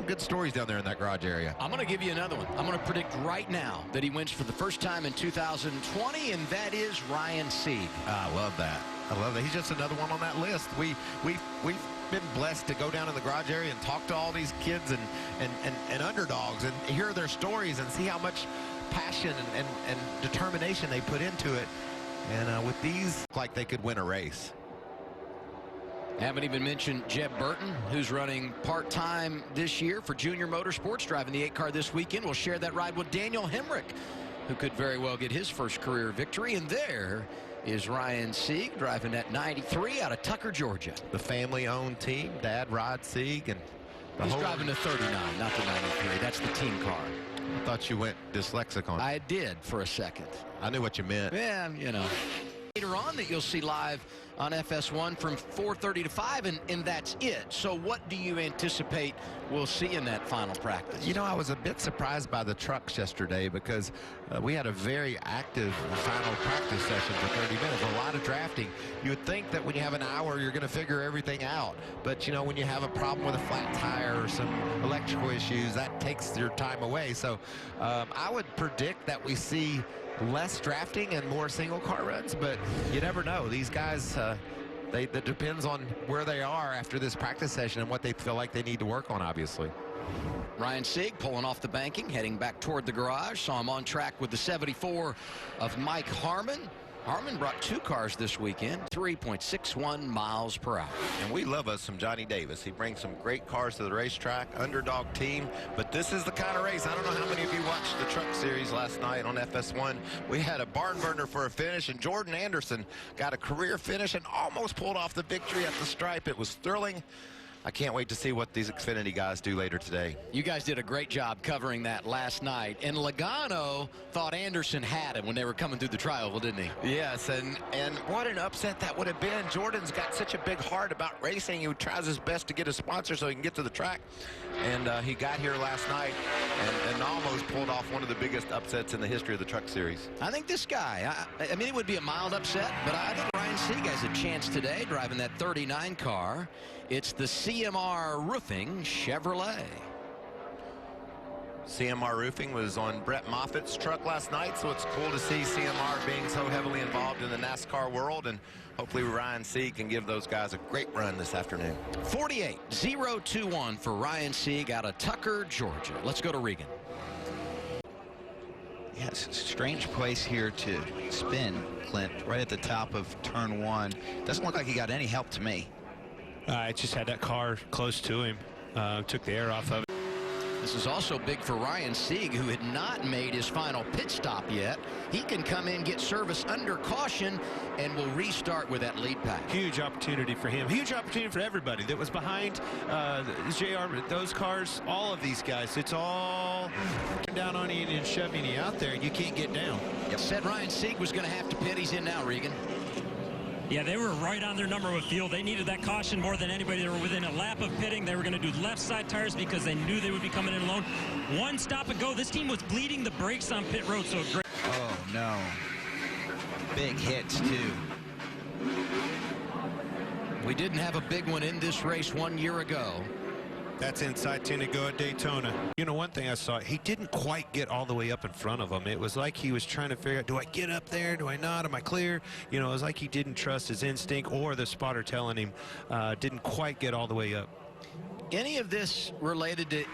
good stories down there in that garage area. I'm going to give you another one. I'm going to predict right now that he wins for the first time in 2020, and that is Ryan Sieg. I love that. I love that. He's just another one on that list. We've been blessed to go down in the garage area and talk to all these kids and underdogs and hear their stories and see how much passion and determination they put into it. And with these, like they could win a race. Haven't even mentioned Jeb Burton, who's running part-time this year for Junior Motorsports, driving the 8 car this weekend. We'll share that ride with Daniel Hemrick, who could very well get his first career victory. And there is Ryan Sieg driving that 93 out of Tucker, Georgia. The family-owned team, Dad Rod Sieg, and he's driving the 39, not the 93. That's the team car. I thought you went dyslexic on it. I did for a second. I knew what you meant. Yeah, you know. Later on that you'll see live on FS1 from 4:30 to 5, and that's it. So what do you anticipate we'll see in that final practice? You know, I was a bit surprised by the trucks yesterday because we had a very active final practice session for 30 minutes, a lot of drafting. You would think that when you have an hour, you're going to figure everything out. But, you know, when you have a problem with a flat tire or some electrical issues, that takes your time away. So I would predict that we see less drafting and more single car runs, but you never know. These guys, that depends on where they are after this practice session and what they feel like they need to work on, obviously. Ryan Sieg pulling off the banking, heading back toward the garage. Saw him on track with the 74 of Mike Harmon. Harmon brought 2 cars this weekend, 3.61 miles per hour. And we love us some Johnny Davis. He brings some great cars to the racetrack, underdog team. But this is the kind of race. I don't know how many of you watched the Truck Series last night on FS1. We had a barn burner for a finish, and Jordan Anderson got a career finish and almost pulled off the victory at the stripe. It was thrilling. I can't wait to see what these Xfinity guys do later today. You guys did a great job covering that last night. And Logano thought Anderson had him when they were coming through the trioval, didn't he? Yes, and what an upset that would have been. Jordan's got such a big heart about racing. He tries his best to get a sponsor so he can get to the track. And he got here last night and almost pulled off one of the biggest upsets in the history of the Truck Series. I think this guy, I mean, it would be a mild upset, but I think Ryan Sieg has a chance today driving that 39 car. It's the CMR Roofing Chevrolet. CMR Roofing was on Brett Moffitt's truck last night, so it's cool to see CMR being so heavily involved in the NASCAR world, and hopefully Ryan Sieg can give those guys a great run this afternoon. 48-021 for Ryan Sieg out of Tucker, Georgia. Let's go to Regan. Yeah, it's a strange place here to spin, Clint, right at the top of turn 1. Doesn't look like he got any help to me. I just had that car close to him, took the air off of it. This is also big for Ryan Sieg, who had not made his final pit stop yet. He can come in, get service under caution, and will restart with that lead pack. Huge opportunity for him. Huge opportunity for everybody that was behind JR, those cars, all of these guys. It's all down on you and shoving you out there. You can't get down. Yep. Said Ryan Sieg was going to have to pit. He's in now, Regan. Yeah, they were right on their number with fuel. They needed that caution more than anybody. They were within a lap of pitting. They were going to do left side tires because they knew they would be coming in alone. One stop and go. This team was bleeding the brakes on pit road, so great. Oh, no. Big hits, too. We didn't have a big one in this race 1 year ago. That's inside 10 to go at Daytona. You know, one thing I saw, he didn't quite get all the way up in front of him. It was like he was trying to figure out, do I get up there? Do I not? Am I clear? You know, it was like he didn't trust his instinct or the spotter telling him didn't quite get all the way up. Any of this related to